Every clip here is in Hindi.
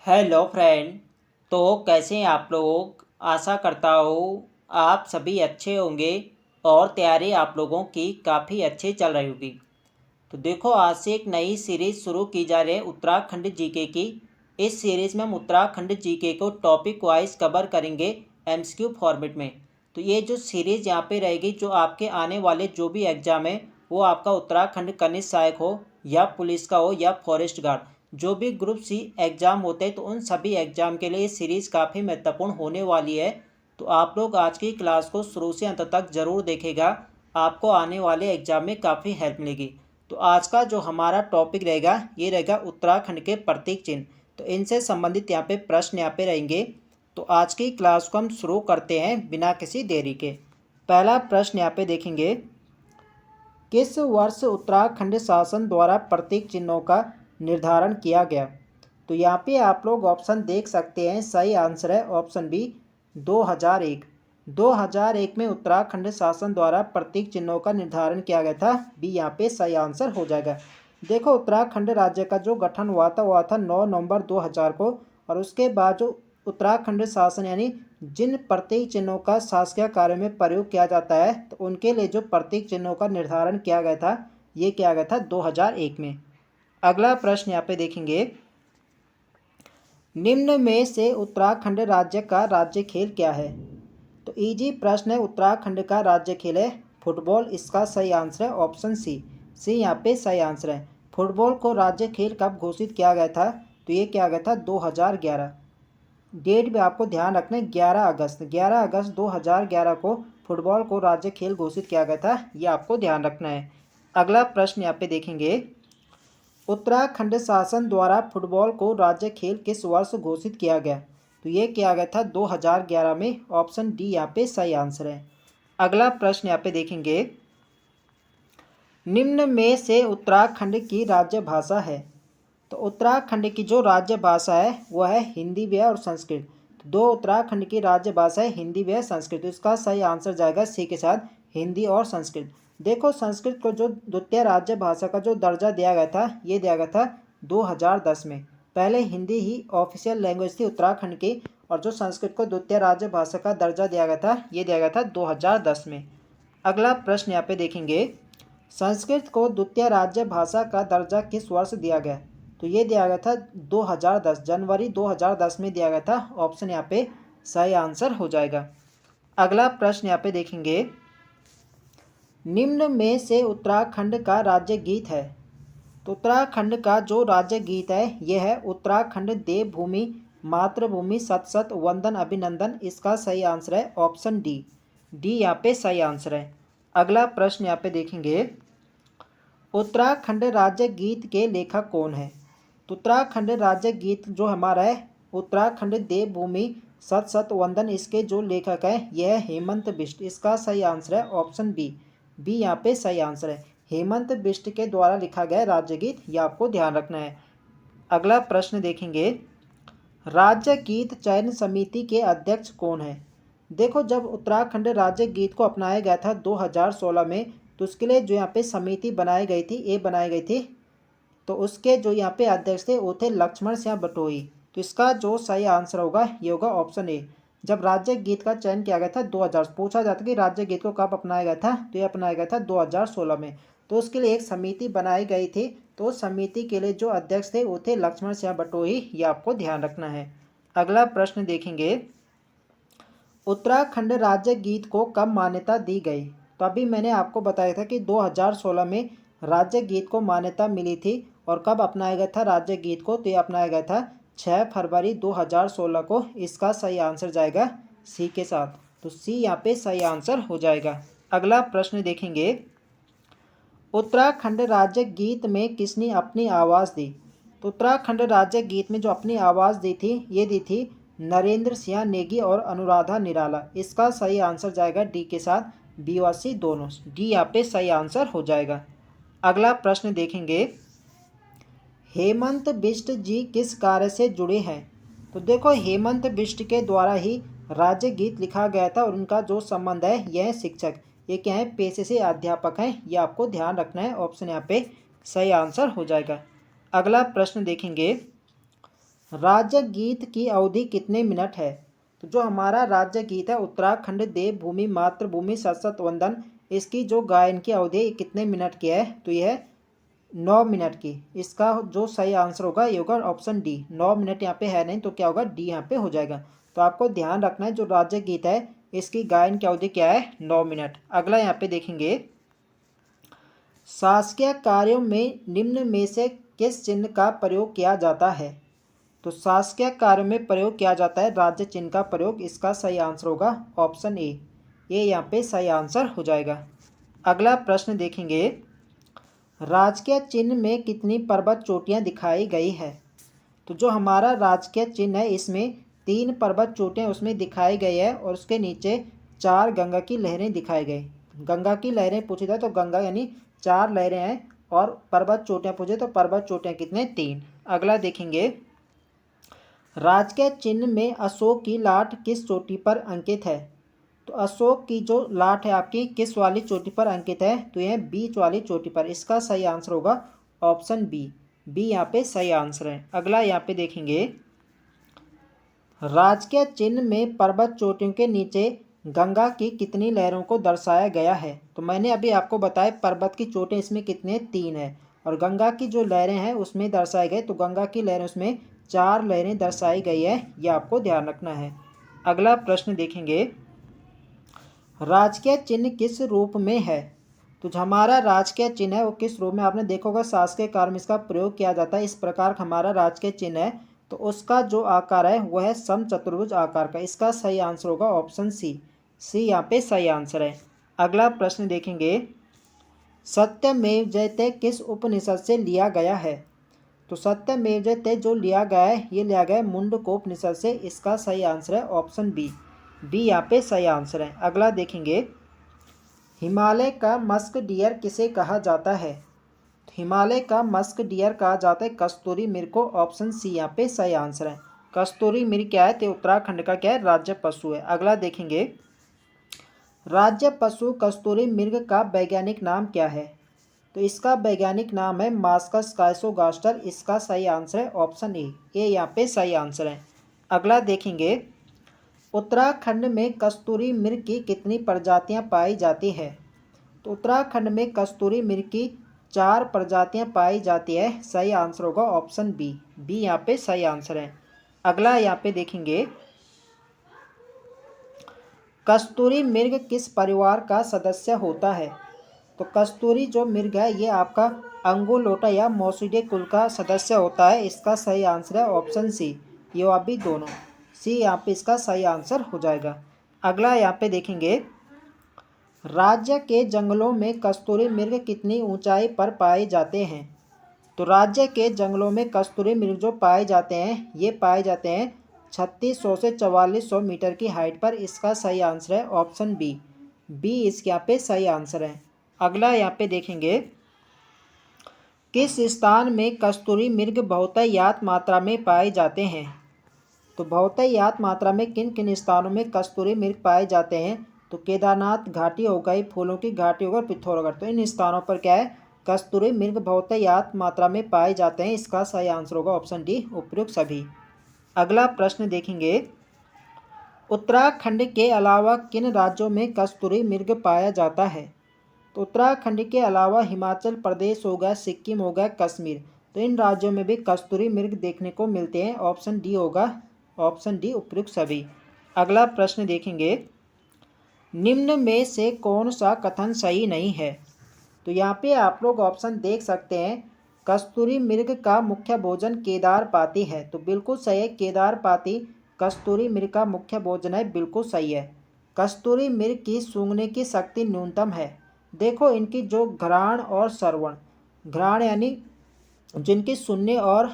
Hello friend. तो कैसे हैं आप लोग। आशा करता हूँ आप सभी अच्छे होंगे और तैयारी आप लोगों की काफ़ी अच्छी चल रही होगी। तो देखो, आज से एक नई सीरीज़ शुरू की जा रही है उत्तराखंड जीके की। इस सीरीज़ में हम उत्तराखंड जीके को टॉपिक वाइज कवर करेंगे एमसीक्यू फॉर्मेट में। तो ये जो सीरीज़ यहाँ पे रहेगी, जो आपके आने वाले जो भी एग्ज़ाम है वो आपका उत्तराखंड खनिज सहायक हो या पुलिस का हो या फॉरेस्ट गार्ड, जो भी ग्रुप सी एग्ज़ाम होते हैं तो उन सभी एग्ज़ाम के लिए ये सीरीज़ काफ़ी महत्वपूर्ण होने वाली है। तो आप लोग आज की क्लास को शुरू से अंत तक ज़रूर देखेगा, आपको आने वाले एग्ज़ाम में काफ़ी हेल्प मिलेगी। तो आज का जो हमारा टॉपिक रहेगा ये रहेगा उत्तराखंड के प्रतीक चिन्ह। तो इनसे संबंधित यहाँ पे प्रश्न यहाँ पे रहेंगे। तो आज की क्लास को हम शुरू करते हैं बिना किसी देरी के। पहला प्रश्न यहाँ पे देखेंगे, किस वर्ष उत्तराखंड शासन द्वारा प्रतीक चिन्हों का निर्धारण किया गया। तो यहाँ पे आप लोग ऑप्शन देख सकते हैं। सही आंसर है ऑप्शन बी 2001। 2001 में उत्तराखंड शासन द्वारा प्रतीक चिन्हों का निर्धारण किया गया था। बी यहाँ पे सही आंसर हो जाएगा। देखो, उत्तराखंड राज्य का जो गठन हुआ था 9 नवंबर 2000 को। और उसके बाद जो उत्तराखंड शासन यानी जिन प्रतीक चिन्हों का शासकीय कार्य में प्रयोग किया जाता है तो उनके लिए जो प्रतीक चिन्हों का निर्धारण किया गया था ये किया गया था 2001 में। अगला प्रश्न यहाँ पे देखेंगे, निम्न में से उत्तराखंड राज्य का राज्य खेल क्या है। तो इजी प्रश्न है। उत्तराखंड का राज्य खेल है फुटबॉल। इसका सही आंसर है ऑप्शन सी। सी यहाँ पे सही आंसर है। फुटबॉल को राज्य खेल कब घोषित किया गया था। तो ये किया गया था 2011। डेट भी आपको ध्यान रखना है, 11 अगस्त 2011 को फुटबॉल को राज्य खेल घोषित किया गया था। ये आपको ध्यान रखना है। अगला प्रश्न यहाँ पे देखेंगे, उत्तराखंड शासन द्वारा फुटबॉल को राज्य खेल किस वर्ष घोषित किया गया। तो ये किया गया था 2011 में। ऑप्शन डी यहाँ पे सही आंसर है। अगला प्रश्न यहाँ पे देखेंगे, निम्न में से उत्तराखंड की राज्य भाषा है। तो उत्तराखंड की जो राज्य भाषा है वह है हिंदी व और संस्कृत। तो दो उत्तराखंड की राज्य भाषा है हिंदी व संस्कृत। तो इसका सही आंसर जाएगा सी के साथ, हिंदी और संस्कृत। देखो, संस्कृत को जो द्वितीय राज्य भाषा का जो दर्जा दिया गया था ये दिया गया था 2010 में। पहले हिंदी ही ऑफिशियल लैंग्वेज थी उत्तराखंड की, और जो संस्कृत को द्वितीय राज्य भाषा का दर्जा दिया गया था ये दिया गया था 2010 में। अगला प्रश्न यहाँ पे देखेंगे, संस्कृत को द्वितीय राज्य भाषा का दर्जा किस वर्ष दिया गया। तो ये दिया गया था 2010, जनवरी 2010 में दिया गया था। ऑप्शन यहाँ पे सही आंसर हो जाएगा। अगला प्रश्न यहाँ पे देखेंगे, निम्न में से उत्तराखंड का राज्य गीत है। तो उत्तराखंड का जो राज्य गीत है यह है उत्तराखंड देवभूमि मातृभूमि सत सत वंदन अभिनंदन। इसका सही आंसर है ऑप्शन डी। डी यहाँ पे सही आंसर है। अगला प्रश्न यहाँ पे देखेंगे, उत्तराखंड राज्य गीत के लेखक कौन है। तो उत्तराखंड राज्य गीत जो हमारा है उत्तराखंड देवभूमि सत सत वंदन, इसके जो लेखक है यह है हेमंत बिष्ट। इसका सही आंसर है ऑप्शन बी। बी यहाँ पे सही आंसर है। हेमंत बिष्ट के द्वारा लिखा गया राज्य गीत, ये आपको ध्यान रखना है। अगला प्रश्न देखेंगे, राज्य गीत चयन समिति के अध्यक्ष कौन है। देखो, जब उत्तराखंड राज्य गीत को अपनाया गया था 2016 में तो उसके लिए जो यहाँ पे समिति बनाई गई थी ये बनाई गई थी। तो उसके जो यहाँ पे अध्यक्ष थे वो थे लक्ष्मण सिंह बटोई। तो इसका जो सही आंसर होगा ये होगा ऑप्शन ए। जब राज्य गीत का चयन किया गया था 2000, पूछा जाता कि राज्य गीत को कब अपनाया गया था, तो ये अपनाया गया था 2016 में। तो उसके लिए एक समिति बनाई गई थी। तो समिति के लिए जो अध्यक्ष थे वो थे लक्ष्मण सिंह बटोई। ये आपको ध्यान रखना है। अगला प्रश्न देखेंगे, उत्तराखंड राज्य गीत को कब मान्यता दी गई। तो अभी मैंने आपको बताया था कि 2016 में राज्य गीत को मान्यता मिली थी। और कब अपनाया गया था राज्य गीत को, तो ये अपनाया गया था 6 फरवरी 2016 को। इसका सही आंसर जाएगा सी के साथ। तो सी यहाँ पे सही आंसर हो जाएगा। अगला प्रश्न देखेंगे, उत्तराखंड राज्य गीत में किसने अपनी आवाज़ दी। तो उत्तराखंड राज्य गीत में जो अपनी आवाज़ दी थी ये दी थी नरेंद्र सिंह नेगी और अनुराधा निराला। इसका सही आंसर जाएगा डी के साथ, बी और सी दोनों। डी यहाँ पे सही आंसर हो जाएगा। अगला प्रश्न देखेंगे, हेमंत बिष्ट जी किस कार्य से जुड़े हैं। तो देखो, हेमंत बिष्ट के द्वारा ही राज्य गीत लिखा गया था और उनका जो संबंध है यह है शिक्षक। ये क्या है, पेशे से अध्यापक हैं। ये आपको ध्यान रखना है। ऑप्शन यहाँ पे सही आंसर हो जाएगा। अगला प्रश्न देखेंगे, राज्य गीत की अवधि कितने मिनट है? तो जो हमारा राज्य गीत है उत्तराखंड देवभूमि मातृभूमि सशत वंदन, इसकी जो गायन की अवधि कितने मिनट की है? तो यह 9 मिनट की। इसका जो सही आंसर होगा ये होगा ऑप्शन डी। 9 मिनट यहाँ पे है नहीं तो क्या होगा? डी यहाँ पे हो जाएगा। तो आपको ध्यान रखना है जो राज्य गीत है इसकी गायन की अवधि क्या है? 9 मिनट। अगला यहाँ पे देखेंगे, शासकीय कार्यों में निम्न में से किस चिन्ह का प्रयोग किया जाता है? तो शासकीय कार्यों में प्रयोग किया जाता है राज्य चिन्ह का प्रयोग। इसका सही आंसर होगा ऑप्शन ए। ये यहाँ पे सही आंसर हो जाएगा। अगला प्रश्न देखेंगे, राजकीय चिन्ह में कितनी पर्वत चोटियाँ दिखाई गई है? तो जो हमारा राजकीय चिन्ह है इसमें 3 पर्वत चोटियाँ उसमें दिखाई गई है और उसके नीचे 4 गंगा की लहरें दिखाई गई। गंगा की लहरें पूछी जाए तो गंगा यानी 4 लहरें हैं, और पर्वत चोटियाँ पूछे तो पर्वत चोटियाँ कितने? 3। अगला देखेंगे, राजकीय चिन्ह में अशोक की लाट किस चोटी पर अंकित है? तो अशोक की जो लाट है आपकी किस वाली चोटी पर अंकित है? तो यह बीच वाली चोटी पर। इसका सही आंसर होगा ऑप्शन बी। बी यहाँ पे सही आंसर है। अगला यहाँ पे देखेंगे, राजकीय चिन्ह में पर्वत चोटियों के नीचे गंगा की कितनी लहरों को दर्शाया गया है? तो मैंने अभी आपको बताया पर्वत की चोटें इसमें कितने? 3 है, और गंगा की जो लहरें हैं उसमें दर्शाए गए तो गंगा की लहरें उसमें 4 लहरें दर्शाई गई है। ये आपको ध्यान रखना है। अगला प्रश्न देखेंगे, राजकीय चिन्ह किस रूप में है? तो जो हमारा राजकीय चिन्ह है वो किस रूप में? आपने देखा होगा शासकीय कार्य में इसका प्रयोग किया जाता है। इस प्रकार का हमारा राजकीय चिन्ह है तो उसका जो आकार है वह है समचतुर्भुज आकार का। इसका सही आंसर होगा ऑप्शन सी। सी यहाँ पे सही आंसर है। अगला प्रश्न देखेंगे, सत्यमेव जयते किस उपनिषद से लिया गया है? तो सत्यमेव जयते जो लिया गया है ये लिया गया है मुंडकोपनिषद से। इसका सही आंसर है ऑप्शन बी। बी यहाँ पे सही आंसर है। अगला देखेंगे, हिमालय का मस्क डियर किसे कहा जाता है? हिमालय का मस्क डियर कहा जाता है कस्तूरी मृग को। ऑप्शन सी यहाँ पे सही आंसर है। कस्तूरी मृग क्या है? तो उत्तराखंड का क्या है? राज्य पशु है। अगला देखेंगे, राज्य पशु कस्तूरी मृग का वैज्ञानिक नाम क्या है? तो इसका वैज्ञानिक नाम है मास्कस काइसोगास्टर। इसका सही आंसर है ऑप्शन ए। ए यहाँ पे सही आंसर है। अगला देखेंगे, उत्तराखंड में कस्तूरी मृग की कितनी प्रजातियां पाई जाती है? तो उत्तराखंड में कस्तूरी मृग की 4 प्रजातियां पाई जाती है। सही आंसर होगा ऑप्शन बी। बी यहाँ पे सही आंसर है। अगला यहाँ पे देखेंगे, कस्तूरी मृग किस परिवार का सदस्य होता है? तो कस्तूरी जो मृग है ये आपका अंगुलोटा या मोसिडे कुल का सदस्य होता है। इसका सही आंसर है ऑप्शन सी। ये अभी दोनों सी यहाँ पे इसका सही आंसर हो जाएगा। अगला यहाँ पे देखेंगे, राज्य के जंगलों में कस्तूरी मृग कितनी ऊंचाई पर पाए जाते हैं? तो राज्य के जंगलों में कस्तूरी मृग जो पाए जाते हैं ये पाए जाते हैं 3600 से 4400 मीटर की हाइट पर। इसका सही आंसर है ऑप्शन बी। बी इसके यहाँ पे सही आंसर है। अगला यहाँ पे देखेंगे, किस स्थान में कस्तूरी मृग बहुतायत मात्रा में पाए जाते हैं? तो बहुतायत मात्रा में किन किन स्थानों में कस्तूरी मृग पाए जाते हैं? तो केदारनाथ घाटी हो गई, फूलों की घाटी होगा, पिथौरागढ़। तो इन स्थानों पर क्या है? कस्तूरी मृग बहुतायत मात्रा में पाए जाते हैं। इसका सही आंसर होगा ऑप्शन डी, उपयुक्त सभी। अगला प्रश्न देखेंगे, उत्तराखंड के अलावा किन राज्यों में कस्तूरी मृग पाया जाता है? तो उत्तराखंड के अलावा हिमाचल प्रदेश हो गया, सिक्किम हो गया, कश्मीर। तो इन राज्यों में भी कस्तूरी मृग देखने को मिलते हैं। ऑप्शन डी होगा, ऑप्शन डी उपयुक्त सभी। अगला प्रश्न देखेंगे, निम्न में से कौन सा कथन सही नहीं है? तो यहाँ पे आप लोग ऑप्शन देख सकते हैं, कस्तूरी मृग का मुख्य भोजन केदार पाती है। तो बिल्कुल सही है, केदार पाती कस्तूरी मृग का मुख्य भोजन है। बिल्कुल सही है। कस्तूरी मृग की सूंघने की शक्ति न्यूनतम है। देखो इनकी जो घ्राण और श्रवण, घ्राण यानी जिनकी सुनने और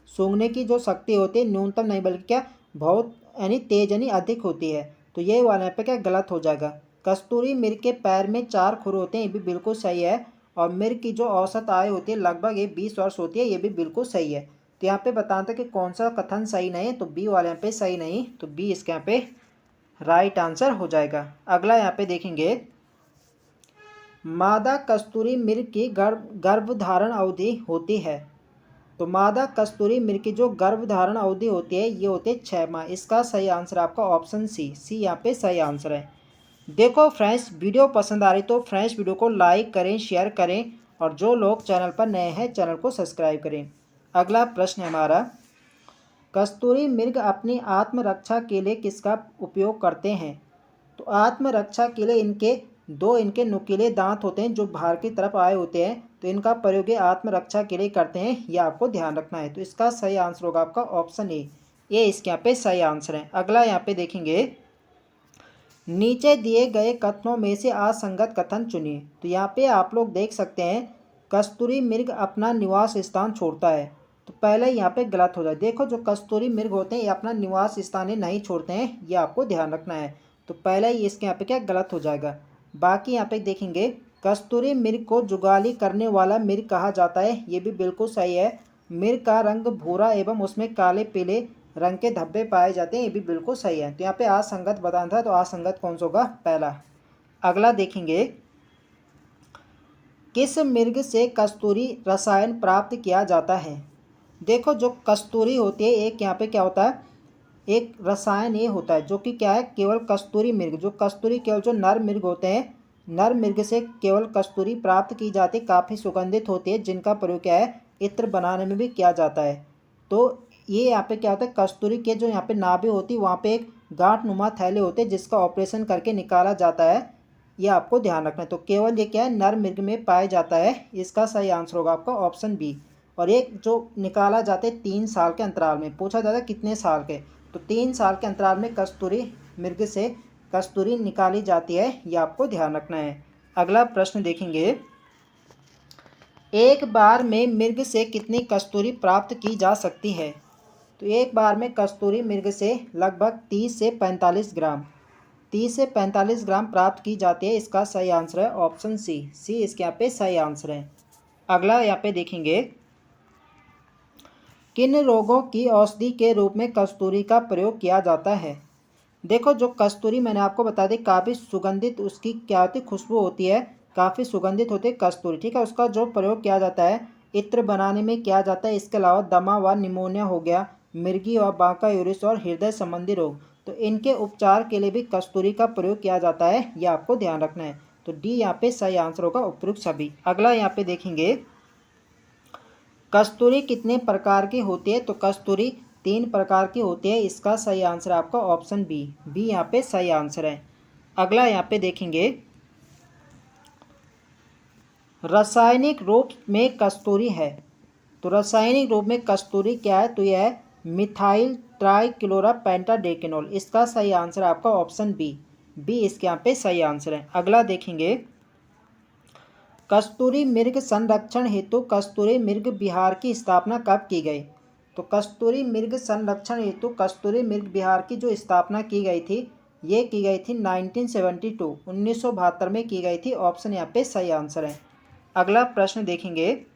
सूंघने की जो शक्ति होती है न्यूनतम नहीं बल्कि क्या बहुत यानी तेज यानी अधिक होती है। तो ये वाला यहाँ पे क्या गलत हो जाएगा। कस्तूरी मृग के पैर में 4 खुर होते हैं, ये भी बिल्कुल सही है। और मृग की जो औसत आयु होती है लगभग ये 20 वर्ष होती है, ये भी बिल्कुल सही है। तो यहाँ पे बताते हैं कि कौन सा कथन सही नहीं है। तो बी वाले यहाँ पे सही नहीं, तो बी इसके यहाँ पे राइट आंसर हो जाएगा। अगला यहाँ पे देखेंगे, मादा कस्तूरी मृग की गर्भधारण अवधि होती है। तो मादा कस्तूरी मृग की जो गर्भधारण अवधि होती है ये होती है 6 माह। इसका सही आंसर आपका ऑप्शन सी यहाँ पे सही आंसर है। देखो फ्रेंड्स, वीडियो पसंद आ रही तो फ्रेंड्स वीडियो को लाइक करें, शेयर करें और जो लोग चैनल पर नए हैं चैनल को सब्सक्राइब करें। अगला प्रश्न है हमारा, कस्तूरी मृग अपनी आत्मरक्षा के लिए किसका उपयोग करते हैं? तो आत्मरक्षा के लिए इनके नुकीले दांत होते हैं जो बाहर की तरफ आए होते हैं, तो इनका प्रयोग ये आत्मरक्षा के लिए करते हैं, ये आपको ध्यान रखना है। तो इसका सही आंसर होगा आपका ऑप्शन ए, ये इसके यहाँ पे सही आंसर है। अगला यहाँ पे देखेंगे, नीचे दिए गए कथनों में से असंगत कथन चुनिए। तो यहाँ पे आप लोग देख सकते हैं कस्तूरी मृग अपना निवास स्थान छोड़ता है, तो पहले यहाँ पे गलत हो जाए। देखो जो कस्तूरी मृग होते हैं ये अपना निवास स्थान नहीं छोड़ते हैं, ये आपको ध्यान रखना है। तो पहले ही इसके यहाँ पे क्या गलत हो जाएगा। बाकी यहाँ पे देखेंगे, कस्तूरी मृग को जुगाली करने वाला मृग कहा जाता है, ये भी बिल्कुल सही है। मृग का रंग भूरा एवं उसमें काले पीले रंग के धब्बे पाए जाते हैं, ये भी बिल्कुल सही है। तो यहाँ पे असंगत बताना था, तो असंगत कौन सा होगा? पहला। अगला देखेंगे, किस मृग से कस्तूरी रसायन प्राप्त किया जाता है? देखो जो कस्तूरी होती है, एक यहाँ पे क्या होता है, एक रसायन ये होता है जो कि क्या है, केवल कस्तूरी मृग, जो कस्तूरी केवल जो नर मृग होते हैं, नर मृग से केवल कस्तूरी प्राप्त की जाती है, काफ़ी सुगंधित होती है, जिनका प्रयोग क्या है, इत्र बनाने में भी किया जाता है। तो ये यहाँ पे क्या होता है, कस्तूरी के जो यहाँ पे नाभि होती है वहाँ पे एक गांठ नुमा थैले होते हैं जिसका ऑपरेशन करके निकाला जाता है, ये आपको ध्यान रखना है। तो केवल ये क्या है, नर मृग में पाया जाता है, इसका सही आंसर होगा आपका ऑप्शन बी। और एक जो निकाला जाता है 3 साल के अंतराल में, पूछा जाता है कितने साल के, तो 3 साल के अंतराल में कस्तूरी मृग से कस्तूरी निकाली जाती है, ये आपको ध्यान रखना है। अगला प्रश्न देखेंगे, एक बार में मृग से कितनी कस्तूरी प्राप्त की जा सकती है? तो एक बार में कस्तूरी मृग से लगभग 30 से 45 ग्राम 30 से 45 ग्राम प्राप्त की जाती है, इसका सही आंसर है ऑप्शन सी इसके यहाँ पे सही आंसर है। अगला यहाँ पे देखेंगे, किन रोगों की औषधि के रूप में कस्तूरी का प्रयोग किया जाता है? देखो जो कस्तूरी मैंने आपको बता दी, काफ़ी सुगंधित उसकी क्या होती, खुशबू होती है, काफ़ी सुगंधित होती है कस्तूरी, ठीक है। उसका जो प्रयोग किया जाता है इत्र बनाने में किया जाता है। इसके अलावा दमा व निमोनिया हो गया, मिर्गी और बांका यूरिस और हृदय संबंधी रोग, तो इनके उपचार के लिए भी कस्तूरी का प्रयोग किया जाता है, यह आपको ध्यान रखना है। तो डी यहाँ पे सही आंसर होगा उपयुक्त सभी। अगला यहाँ पे देखेंगे, कस्तूरी कितने प्रकार की होती है? तो कस्तूरी 3 प्रकार की होती है, इसका सही आंसर आपका ऑप्शन बी यहाँ पे सही आंसर है। अगला यहाँ पे देखेंगे, रासायनिक रूप में कस्तूरी है, तो रासायनिक रूप में कस्तूरी क्या है? तो यह है मिथाइल ट्राइक्लोरोपेंटाडेकेनोल, इसका सही आंसर आपका ऑप्शन बी इसके यहाँ पे सही आंसर है। अगला देखेंगे, कस्तूरी मृग संरक्षण हेतु कस्तूरी मृग विहार की स्थापना कब की गई? तो कस्तूरी मृग संरक्षण हेतु कस्तूरी मृग विहार की जो स्थापना की गई थी, ये की गई थी 1972 में की गई थी, ऑप्शन यहाँ पे सही आंसर है। अगला प्रश्न देखेंगे,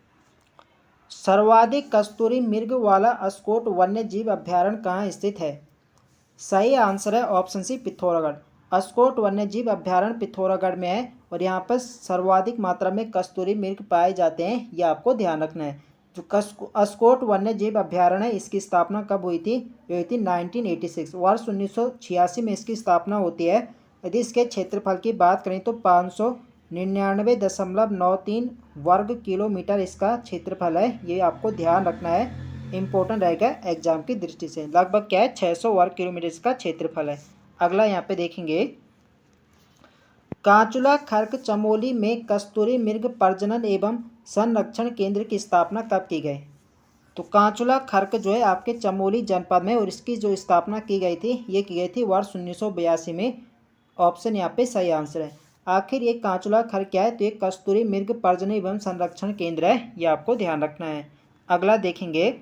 सर्वाधिक कस्तूरी मृग वाला अस्कोट वन्य जीव अभ्यारण्य कहाँ स्थित है? सही आंसर है ऑप्शन सी पिथौरागढ़। अस्कोट वन्य जीव अभ्यारण्य पिथौरागढ़ में है और यहाँ पर सर्वाधिक मात्रा में कस्तूरी मृग पाए जाते हैं, ये आपको ध्यान रखना है। जो अस्कोट वन्य जीव अभ्यारण्य है, इसकी स्थापना कब हुई थी? ये हुई थी 1986, वर्ष 1986 में इसकी स्थापना होती है। यदि इसके क्षेत्रफल की बात करें तो 599.93 वर्ग किलोमीटर इसका क्षेत्रफल है, ये आपको ध्यान रखना है, इम्पोर्टेंट रहेगा एग्जाम की दृष्टि से। लगभग क्या है, 600 वर्ग किलोमीटर इसका क्षेत्रफल है। अगला यहाँ पे देखेंगे, कांचुला खर्क चमोली में कस्तूरी मृग प्रजनन एवं संरक्षण केंद्र की स्थापना कब की गई? तो कांचुला खर्क जो है आपके चमोली जनपद में, और इसकी जो स्थापना की गई थी ये की गई थी वर्ष 1982 में, ऑप्शन यहाँ पे सही आंसर है। आखिर ये कांचुला खर्क क्या है? तो ये कस्तूरी मृग प्रजनन एवं संरक्षण केंद्र है, ये आपको ध्यान रखना है। अगला देखेंगे,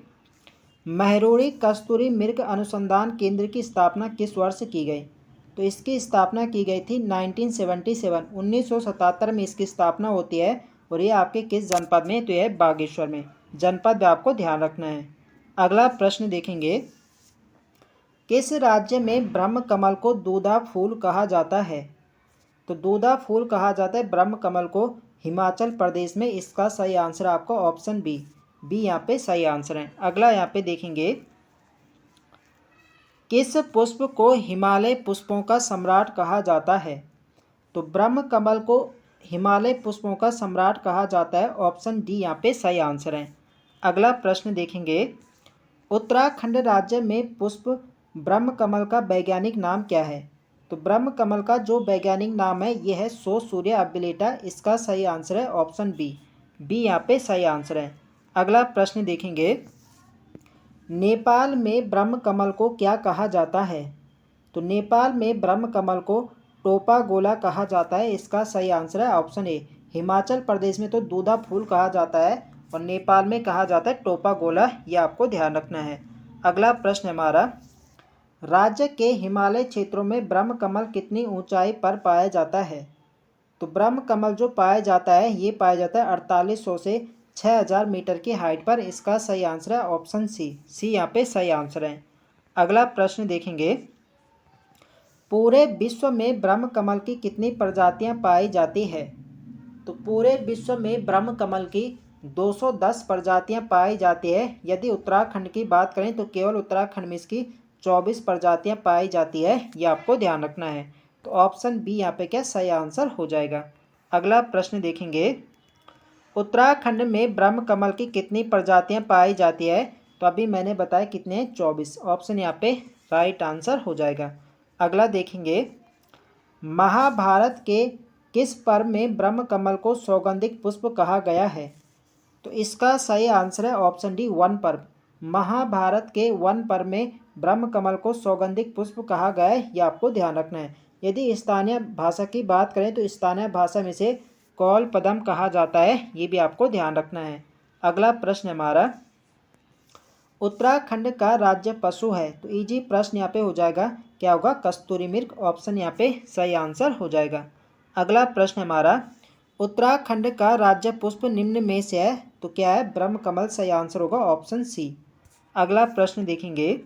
महरूड़ी कस्तूरी मृग अनुसंधान केंद्र की स्थापना किस वर्ष की गई? तो इसकी स्थापना की गई थी 1977 में इसकी स्थापना होती है, और ये आपके किस जनपद में? तो यह बागेश्वर में, जनपद में आपको ध्यान रखना है। अगला प्रश्न देखेंगे, किस राज्य में ब्रह्म कमल को दूधा फूल कहा जाता है? तो दूधा फूल कहा जाता है ब्रह्म कमल को हिमाचल प्रदेश में, इसका सही आंसर आपका ऑप्शन बी बी यहाँ पे सही आंसर है। अगला यहाँ पे देखेंगे, किस पुष्प को हिमालय पुष्पों का सम्राट कहा जाता है? तो ब्रह्म कमल को हिमालय पुष्पों का सम्राट कहा जाता है। ऑप्शन डी यहाँ पे सही आंसर है। अगला प्रश्न देखेंगे, उत्तराखंड राज्य में पुष्प ब्रह्म कमल का वैज्ञानिक नाम क्या है? तो ब्रह्म कमल का जो वैज्ञानिक नाम है ये है सो सूर्य अबिलेटा। इसका सही आंसर है ऑप्शन बी यहाँ पे सही आंसर है। अगला प्रश्न देखेंगे, नेपाल में ब्रह्म कमल को क्या कहा जाता है? तो नेपाल में ब्रह्म कमल को टोपा गोला कहा जाता है। इसका सही आंसर है ऑप्शन ए। हिमाचल प्रदेश में तो दूधा फूल कहा जाता है और नेपाल में कहा जाता है टोपा गोला। यह आपको ध्यान रखना है। अगला प्रश्न हमारा, राज्य के हिमालय क्षेत्रों में ब्रह्म कमल कितनी ऊंचाई पर पाया जाता है? तो ब्रह्म कमल जो पाया जाता है ये पाया जाता है 4800 से 6000 मीटर की हाइट पर। इसका सही आंसर है ऑप्शन सी यहाँ पे सही आंसर है। अगला प्रश्न देखेंगे, पूरे विश्व में ब्रह्म कमल की कितनी प्रजातियां पाई जाती है? तो पूरे विश्व में ब्रह्म कमल की 210 प्रजातियां पाई जाती है। यदि उत्तराखंड की बात करें तो केवल उत्तराखंड में इसकी 24 प्रजातियां पाई जाती है। यह आपको ध्यान रखना है। तो ऑप्शन बी यहाँ पे क्या सही आंसर हो जाएगा। अगला प्रश्न देखेंगे, उत्तराखंड में ब्रह्म कमल की कितनी प्रजातियां पाई जाती है? तो अभी मैंने बताया कितने, 24। ऑप्शन यहाँ पे राइट आंसर हो जाएगा। अगला देखेंगे, महाभारत के किस पर्व में ब्रह्म कमल को सौगंधिक पुष्प कहा गया है? तो इसका सही आंसर है ऑप्शन डी, वन पर्व। महाभारत के वन पर्व में ब्रह्म कमल को सौगंधिक पुष्प कहा गया है। यह आपको ध्यान रखना है। यदि स्थानीय भाषा की बात करें तो स्थानीय भाषा में से कौल पदम कहा जाता है। ये भी आपको ध्यान रखना है। अगला प्रश्न हमारा, उत्तराखंड का राज्य पशु है। तो इजी प्रश्न यहाँ पे हो जाएगा, क्या होगा, कस्तूरी मृग। ऑप्शन यहाँ पे सही आंसर हो जाएगा। अगला प्रश्न हमारा, उत्तराखंड का राज्य पुष्प निम्न में से है। तो क्या है, ब्रह्म कमल। सही आंसर होगा ऑप्शन सी। अगला प्रश्न देखेंगे,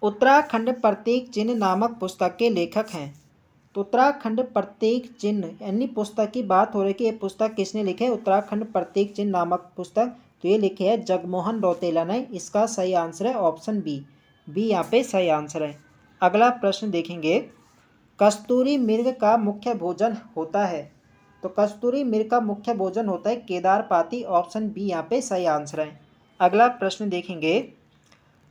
उत्तराखंड प्रतीक चिन्ह नामक पुस्तक के लेखक हैं। तो उत्तराखंड प्रतीक चिन्ह यानी पुस्तक की बात हो रही है कि ये पुस्तक किसने लिखे है? उत्तराखंड प्रतीक चिन्ह नामक पुस्तक तो ये लिखे है जगमोहन रौतेला ने। इसका सही आंसर है ऑप्शन बी यहाँ पे सही आंसर है। अगला प्रश्न देखेंगे, कस्तूरी मृग का मुख्य भोजन होता है। तो कस्तूरी मृग का मुख्य भोजन होता है केदारपाती। ऑप्शन बी यहाँ पे सही आंसर है। अगला प्रश्न देखेंगे,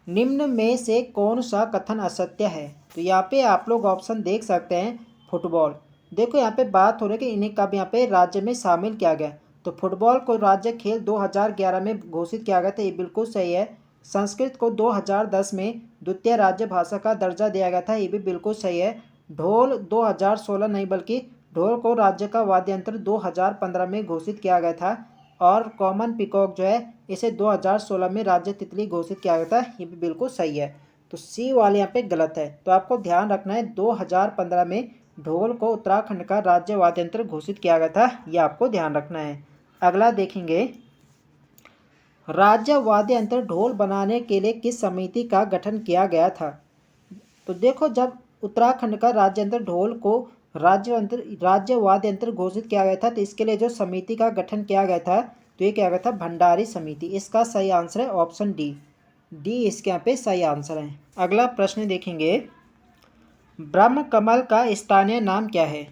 निम्न में से कौन सा कथन असत्य है? तो यहाँ पे आप लोग ऑप्शन देख सकते हैं, फुटबॉल। देखो यहाँ पे बात हो रही है कि इन्हें कब यहाँ पे राज्य में शामिल किया गया। तो फुटबॉल को राज्य खेल 2011 में घोषित किया गया था। ये बिल्कुल सही है। संस्कृत को 2010 में द्वितीय राज्य भाषा का दर्जा दिया गया था। ये भी बिल्कुल सही है। ढोल 2016 नहीं बल्कि ढोल को राज्य का वाद्य यंत्र 2015 में घोषित किया गया था। और कॉमन पिकॉक जो है इसे 2016 में राज्य तितली घोषित किया गया था। ये भी बिल्कुल सही है। तो सी वाले यहाँ पे गलत है। तो आपको ध्यान रखना है 2015 में ढोल को उत्तराखंड का राज्य वाद्य यंत्र घोषित किया गया था। यह आपको ध्यान रखना है। अगला देखेंगे, राज्य वाद्य यंत्र ढोल बनाने के लिए किस समिति का गठन किया गया था? तो देखो, जब उत्तराखंड का राज्य यंत्र ढोल को राज्य वाद्य यंत्र घोषित किया गया था तो इसके लिए जो समिति का गठन किया गया था तो ये किया गया था भंडारी समिति। इसका सही आंसर है ऑप्शन डी इसके यहाँ पे सही आंसर है। अगला प्रश्न देखेंगे, ब्रह्म कमल का स्थानीय नाम क्या है?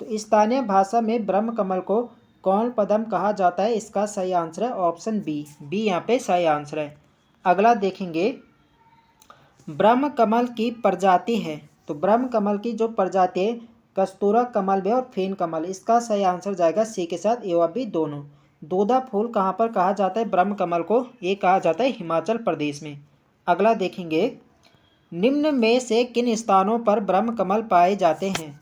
तो स्थानीय भाषा में ब्रह्म कमल को कौल पदम कहा जाता है। इसका सही आंसर है ऑप्शन बी यहाँ पे सही आंसर है। अगला देखेंगे, ब्रह्म कमल की प्रजाति है। तो ब्रह्म कमल की जो प्रजाति है कस्तूरा कमल भी और फेन कमल। इसका सही आंसर जाएगा सी के साथ ए और बी दोनों। दूधा फूल कहाँ पर कहा जाता है ब्रह्म कमल को? ये कहा जाता है हिमाचल प्रदेश में। अगला देखेंगे, निम्न में से किन स्थानों पर ब्रह्म कमल पाए जाते हैं?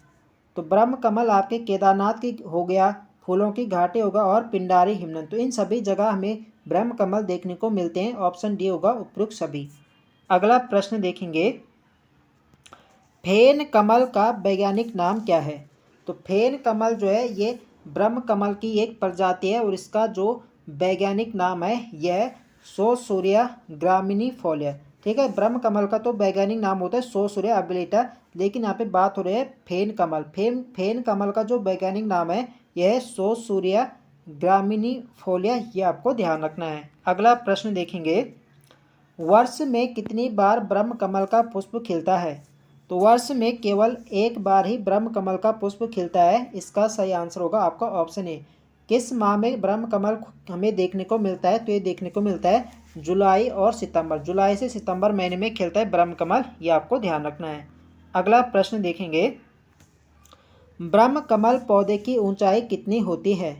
तो ब्रह्म कमल आपके केदारनाथ की हो गया, फूलों की घाटी होगा और पिंडारी हिमनद। तो इन सभी जगह हमें ब्रह्म कमल देखने को मिलते हैं। ऑप्शन डी होगा उपयुक्त सभी। अगला प्रश्न देखेंगे, फेन कमल का वैज्ञानिक नाम क्या है? तो फेन कमल जो है ये ब्रह्म कमल की एक प्रजाति है और इसका जो वैज्ञानिक नाम है यह सोसूरिया ग्रामिनीफोलिया। ठीक है, ब्रह्म कमल का तो वैज्ञानिक नाम होता है सोसूरिया अबिलेटा, लेकिन यहाँ पे बात हो रही है फेन कमल। फेन कमल का जो वैज्ञानिक नाम है यह है सोसूरिया ग्रामिनीफोलिया, ये आपको ध्यान रखना है। अगला प्रश्न देखेंगे, वर्ष में कितनी बार ब्रह्म कमल का पुष्प खिलता है? तो वर्ष में केवल एक बार ही ब्रह्म कमल का पुष्प खिलता है। इसका सही आंसर होगा आपका ऑप्शन ए। किस माह में ब्रह्म कमल हमें देखने को मिलता है? तो ये देखने को मिलता है जुलाई और सितंबर। जुलाई से सितंबर महीने में खिलता है ब्रह्म कमल, ये आपको ध्यान रखना है। अगला प्रश्न देखेंगे, ब्रह्म कमल पौधे की ऊंचाई कितनी होती है?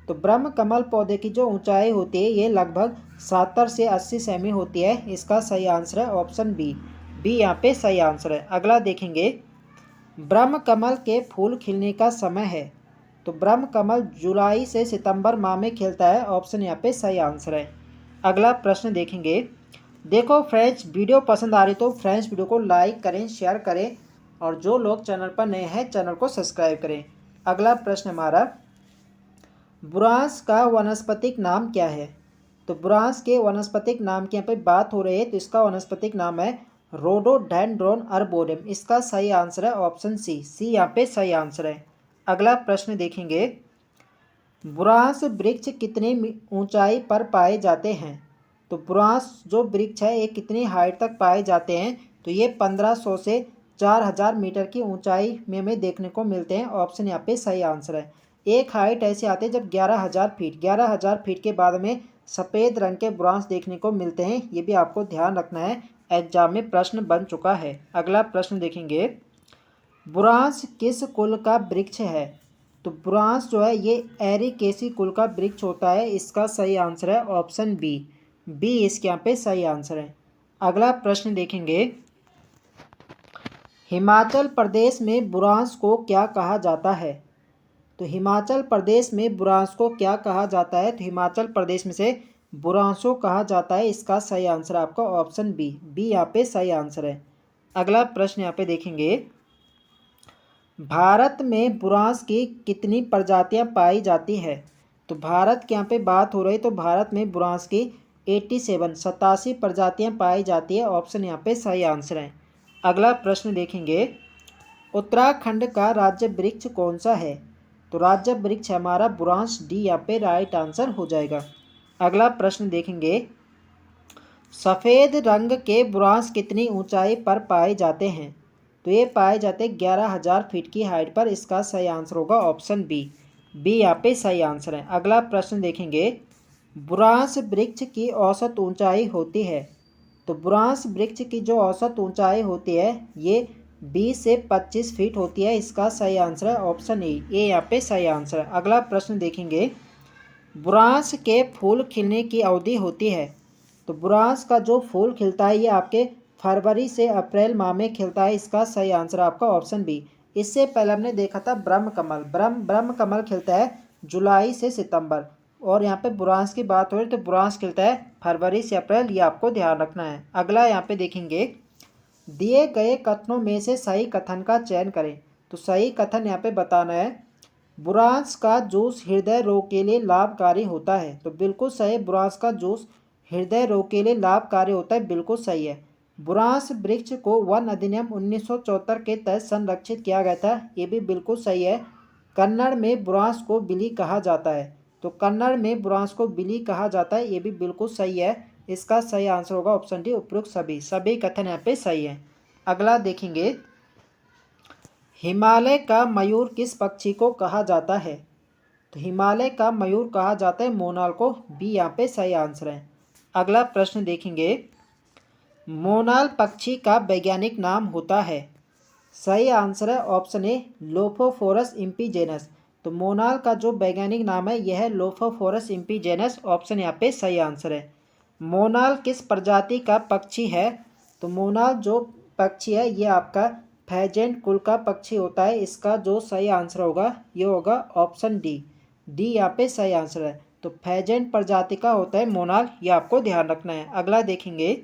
तो ब्रह्म कमल पौधे की जो ऊंचाई होती है ये लगभग 70 से 80 सेमी होती है। इसका सही आंसर है ऑप्शन बी। बी यहाँ पे सही आंसर है। अगला देखेंगे, ब्रह्म कमल के फूल खिलने का समय है? तो ब्रह्म कमल जुलाई से सितंबर माह में खिलता है। ऑप्शन यहाँ पे सही आंसर है। अगला प्रश्न देखेंगे, देखो फ्रेंड्स, वीडियो पसंद आ रही तो फ्रेंड्स वीडियो को लाइक करें, शेयर करें, और जो लोग चैनल पर नए हैं चैनल को सब्सक्राइब करें। अगला प्रश्न हमारा, बुरांस का वनस्पतिक नाम क्या है? तो बुरांस के वनस्पतिक नाम की यहाँ पे बात हो रही है, तो इसका वनस्पतिक नाम है रोडोडेंड्रोन अर्बोरियम। इसका सही आंसर है ऑप्शन सी। सी यहाँ पे सही आंसर है। अगला प्रश्न देखेंगे, बुरांस वृक्ष कितनी ऊंचाई पर पाए जाते हैं? तो बुरांस जो वृक्ष है ये कितनी हाइट तक पाए जाते हैं? तो ये 1500 से 4000 मीटर की ऊंचाई में हमें देखने को मिलते हैं। ऑप्शन यहाँ पे सही आंसर है। एक हाइट ऐसे आते हैं जब 11,000 फीट के बाद में सफ़ेद रंग के बुरांस देखने को मिलते हैं। ये भी आपको ध्यान रखना है, एग्जाम में प्रश्न बन चुका है। अगला प्रश्न देखेंगे, बुरांस किस कुल का वृक्ष है? तो बुरांस जो है ये एरिकेसी कुल का वृक्ष होता है। इसका सही आंसर है ऑप्शन बी। बी इसके यहाँ पे सही आंसर है। अगला प्रश्न देखेंगे, हिमाचल प्रदेश में बुरांस को क्या कहा जाता है? तो हिमाचल प्रदेश में बुरांस को क्या कहा जाता है? तो हिमाचल प्रदेश में से बुरांसो कहा जाता है। इसका सही आंसर आपका ऑप्शन बी। बी यहाँ पे सही आंसर है। अगला प्रश्न यहाँ पे देखेंगे, भारत में बुरांस की कितनी प्रजातियां पाई जाती है? तो भारत के यहाँ पे बात हो रही, तो भारत में बुरांस की 87 प्रजातियां पाई जाती है। ऑप्शन यहाँ पे सही आंसर है। अगला प्रश्न देखेंगे, उत्तराखंड का राज्य वृक्ष कौन सा है? तो राज्य वृक्ष हमारा बुरांस। डी यहाँ पे राइट आंसर हो जाएगा। अगला प्रश्न देखेंगे, सफ़ेद रंग के बुरांस कितनी ऊंचाई पर पाए जाते हैं? तो ये पाए जाते 11,000 फीट की हाइट पर। इसका सही आंसर होगा ऑप्शन बी। बी यहाँ पे सही आंसर है। अगला प्रश्न देखेंगे, बुरांस वृक्ष की औसत ऊंचाई होती है? तो बुरांस वृक्ष की जो औसत ऊंचाई होती है ये 20 से 25 फीट होती है। इसका सही आंसर है ऑप्शन ए। ये यहाँ पे सही आंसर है। अगला प्रश्न देखेंगे, बुरांस के फूल खिलने की अवधि होती है? तो बुरांस का जो फूल खिलता है ये आपके फरवरी से अप्रैल माह में खिलता है। इसका सही आंसर आपका ऑप्शन बी। इससे पहले हमने देखा था ब्रह्म कमल। ब्रह्म कमल खिलता है जुलाई से सितंबर, और यहाँ पे बुरांस की बात हो रही तो बुरांस खिलता है फरवरी से अप्रैल। ये आपको ध्यान रखना है। अगला यहाँ पे देखेंगे, दिए गए कथनों में से सही कथन का चयन करें। तो सही कथन यहाँ पे बताना है, बुरांस का जूस हृदय रोग के लिए लाभकारी होता है। तो बिल्कुल सही, बुरांस का जूस हृदय रोग के लिए लाभकारी होता है, बिल्कुल सही है। बुरांस वृक्ष को वन अधिनियम 1974 के तहत संरक्षित किया गया था। ये भी बिल्कुल सही है। कन्नड़ में बुरांस को बिली कहा जाता है। तो कन्नड़ में बुरांस को बिली कहा जाता है, ये भी बिल्कुल सही है। इसका सही आंसर होगा ऑप्शन डी, उपयुक्त सभी कथन यहाँ पे सही है। अगला देखेंगे, हिमालय का मयूर किस पक्षी को कहा जाता है? तो हिमालय का मयूर कहा जाता है मोनाल को। बी यहाँ पे सही आंसर है। अगला प्रश्न देखेंगे, मोनाल पक्षी का वैज्ञानिक नाम होता है? सही आंसर है ऑप्शन ए, लोफोफोरस इम्पीजेनस। तो मोनाल का जो वैज्ञानिक नाम है यह है लोफोफोरस इम्पीजेनस। ऑप्शन यहाँ पे सही आंसर है। मोनाल किस प्रजाति का पक्षी है? तो मोनाल जो पक्षी है ये आपका फैजेंट कुल का पक्षी होता है। इसका जो सही आंसर होगा ये होगा ऑप्शन डी। डी यहाँ पे सही आंसर है। तो फैजेंट प्रजाति का होता है मोनाल, ये आपको ध्यान रखना है। अगला देखेंगे,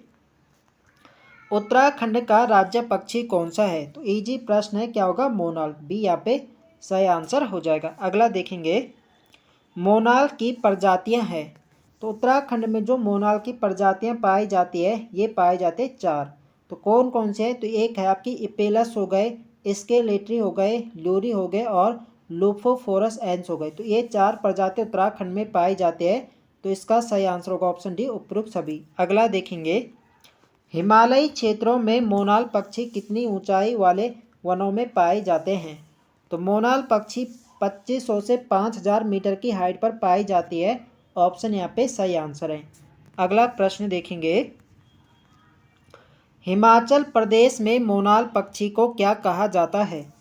उत्तराखंड का राज्य पक्षी कौन सा है? तो इजी प्रश्न है, क्या होगा? मोनाल। बी यहाँ पे सही आंसर हो जाएगा। अगला देखेंगे, मोनाल की प्रजातियां हैं। तो उत्तराखंड में जो मोनाल की प्रजातियां पाई जाती है ये पाए जाते 4। तो कौन कौन से हैं? तो एक है आपकी इपेलस हो गए, स्केलेटरी हो गए, ल्यूरी हो गए और लूफोफोरस एंस हो गए। तो ये 4 प्रजाति उत्तराखंड में पाए जाते हैं। तो इसका सही आंसर होगा ऑप्शन डी, उपरोक्त सभी। अगला देखेंगे, हिमालयी क्षेत्रों में मोनाल पक्षी कितनी ऊंचाई वाले वनों में पाए जाते हैं? तो मोनाल पक्षी 2500 से 5000 मीटर की हाइट पर पाई जाती है। ऑप्शन यहाँ पे सही आंसर है। अगला प्रश्न देखेंगे, हिमाचल प्रदेश में मोनाल पक्षी को क्या कहा जाता है?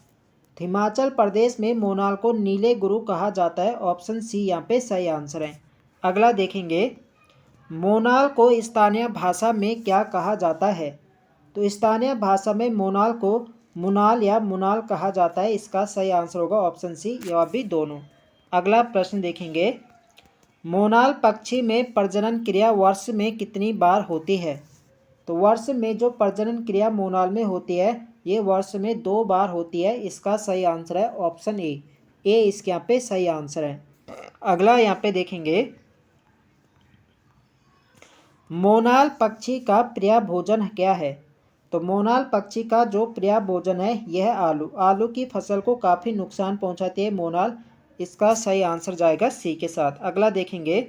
हिमाचल प्रदेश में मोनाल को नीले गुरु कहा जाता है। ऑप्शन सी यहाँ पे सही आंसर है। अगला देखेंगे, मोनाल को स्थानीय भाषा में क्या कहा जाता है? तो स्थानीय भाषा में मोनाल को मुनाल या मुनाल कहा जाता है। इसका सही आंसर होगा ऑप्शन सी, यह भी दोनों। अगला प्रश्न देखेंगे, मोनाल पक्षी में प्रजनन क्रिया वर्ष में कितनी बार होती है? तो वर्ष में जो प्रजनन क्रिया मोनाल में होती है ये वर्ष में 2 बार होती है। इसका सही आंसर है ऑप्शन ए। इसके यहाँ पे सही आंसर है। अगला यहाँ पे देखेंगे, मोनाल पक्षी का प्रिय भोजन क्या है? तो मोनाल पक्षी का जो प्रिय भोजन है यह आलू। आलू की फसल को काफ़ी नुकसान पहुंचाती है मोनाल। इसका सही आंसर जाएगा सी के साथ। अगला देखेंगे,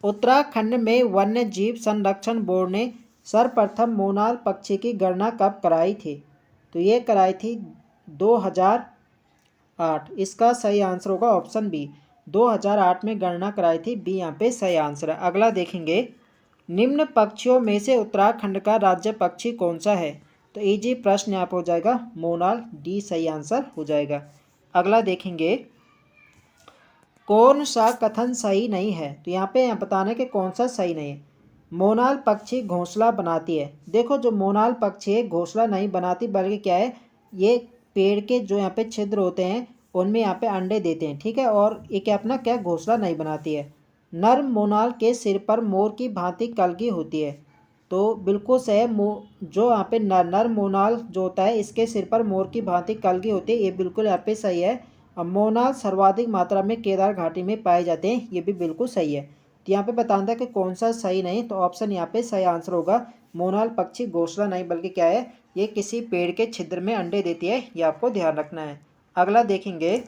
उत्तराखंड में वन्य जीव संरक्षण बोर्ड ने सर्वप्रथम मोनाल पक्षी की गणना कब कराई थी? तो ये कराई थी 2008। इसका सही आंसर होगा ऑप्शन बी, 2008 में गणना कराई थी। बी यहाँ पे सही आंसर है। अगला देखेंगे, निम्न पक्षियों में से उत्तराखंड का राज्य पक्षी कौन सा है? तो इजी प्रश्न यहाँ पर हो जाएगा मोनाल। डी सही आंसर हो जाएगा। अगला देखेंगे, कौन सा कथन सही नहीं है? तो यहाँ पे बताना है कि कौन सा सही नहीं है। मोनाल पक्षी घोंसला बनाती है। देखो जो मोनाल पक्षी है घोंसला नहीं बनाती, बल्कि क्या है, ये पेड़ के जो यहाँ पे छिद्र होते हैं उनमें यहाँ पे अंडे देते हैं, ठीक है। और ये क्या अपना क्या घोंसला नहीं बनाती है। नर मोनाल के सिर पर मोर की भांति कलगी होती है। तो बिल्कुल सही है। जो यहाँ पे नर मोनाल जो होता है इसके सिर पर मोर की भांति कलगी होती है, ये बिल्कुल यहाँ पे सही है। अब मोनाल सर्वाधिक मात्रा में केदार घाटी में पाए जाते हैं, ये भी बिल्कुल सही है। तो यहाँ पे बताना था कि कौन सा सही नहीं, तो ऑप्शन यहाँ पे सही आंसर होगा। मोनाल पक्षी घोंसला नहीं बल्कि क्या है, ये किसी पेड़ के छिद्र में अंडे देती है, ये आपको ध्यान रखना है। अगला देखेंगे,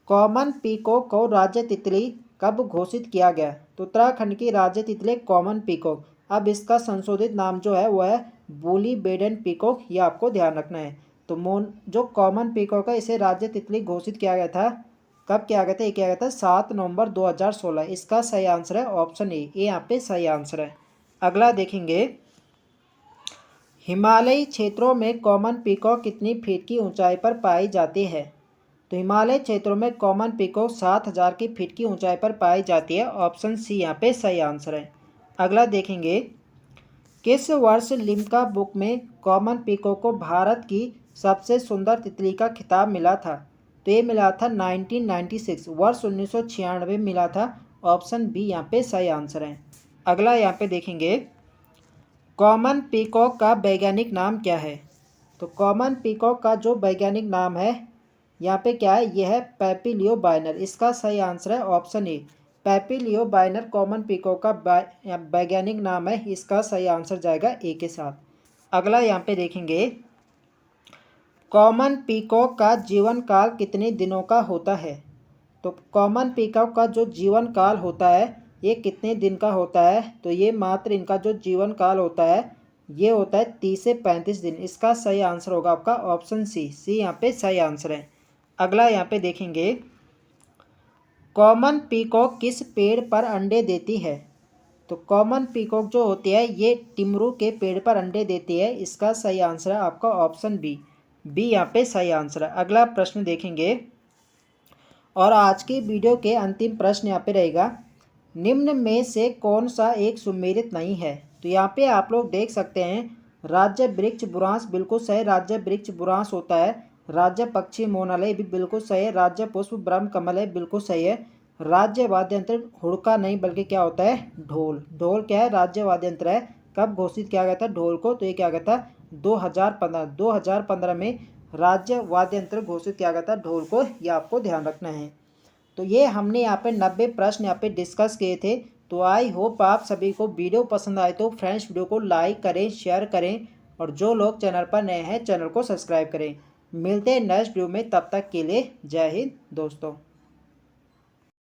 कॉमन पीकॉक को राज्य तितली कब घोषित किया गया? तो उत्तराखंड की राज्य तितली कॉमन पीकॉक। अब इसका संशोधित नाम जो है वह है बोली बेडन पीकॉक, ये आपको ध्यान रखना है। तो जो कॉमन पीकॉक है इसे राज्य तितली घोषित किया गया था। कब किया गया था? ये किया गया था 7 नवंबर 2016। इसका सही आंसर है ऑप्शन ए। यहाँ पे सही आंसर है। अगला देखेंगे, हिमालयी क्षेत्रों में कॉमन पीकॉक कितनी फीट की ऊंचाई पर पाई जाती है? तो हिमालय क्षेत्रों में कॉमन पीकॉक 7000 की फीट की ऊंचाई पर पाई जाती है। ऑप्शन सी यहाँ पे सही आंसर है। अगला देखेंगे, किस वर्ष लिम्का बुक में कॉमन पीकॉक को भारत की सबसे सुंदर तितली का खिताब मिला था? तो ये मिला था 1996, वर्ष 1996 में मिला था। ऑप्शन बी यहाँ पे सही आंसर है। अगला यहाँ पे देखेंगे, कॉमन पीकॉक का वैज्ञानिक नाम क्या है? तो कॉमन पीकॉक का जो वैज्ञानिक नाम है यहाँ पे क्या है, यह है पैपिलियो बाइनर। इसका सही आंसर है ऑप्शन ए। पैपिलियो बाइनर कॉमन पीकॉक का वैज्ञानिक नाम है। इसका सही आंसर जाएगा ए के साथ। अगला यहाँ पे देखेंगे, कॉमन पीकॉक का जीवन काल कितने दिनों का होता है? तो कॉमन पीकॉक का जो जीवन काल होता है ये कितने दिन का होता है? तो ये मात्र इनका जो जीवन काल होता है ये होता है 30 से 35 दिन। इसका सही आंसर होगा आपका ऑप्शन सी। यहाँ पे सही आंसर है। अगला यहाँ पे देखेंगे, कॉमन पीकॉक किस पेड़ पर अंडे देती है? तो कॉमन पीकॉक जो होती है ये टिमरू के पेड़ पर अंडे देती है। इसका सही आंसर है आपका ऑप्शन बी। यहाँ पे सही आंसर है। अगला प्रश्न देखेंगे, और आज की वीडियो के अंतिम प्रश्न यहाँ पे रहेगा, निम्न में से कौन सा एक सुमेलित नहीं है? तो यहाँ पे आप लोग देख सकते हैं, राज्य वृक्ष बुरांश बिल्कुल सही, राज्य वृक्ष बुरांश होता है। राज्य पक्षी मोनालय भी बिल्कुल सही है। राज्य पुष्प ब्रह्म कमल है, बिल्कुल सही है। राज्य वाद्य यंत्र हुड़का नहीं बल्कि क्या होता है, ढोल। ढोल क्या है, राज्य वाद्य यंत्र है। कब घोषित किया गया था ढोल को? तो ये क्या गया था 2015 में राज्य वाद्य यंत्र घोषित किया गया था ढोल को। ये आपको ध्यान रखना है। तो ये हमने यहाँ पे 90 प्रश्न यहाँ पे डिस्कस किए थे। तो आई होप आप सभी को वीडियो पसंद आए तो फ्रेंड्स वीडियो को लाइक करें, शेयर करें, और जो लोग चैनल पर नए हैं चैनल को सब्सक्राइब करें। मिलते हैं नेक्स्ट वीडियो में, तब तक के लिए जय हिंद दोस्तों।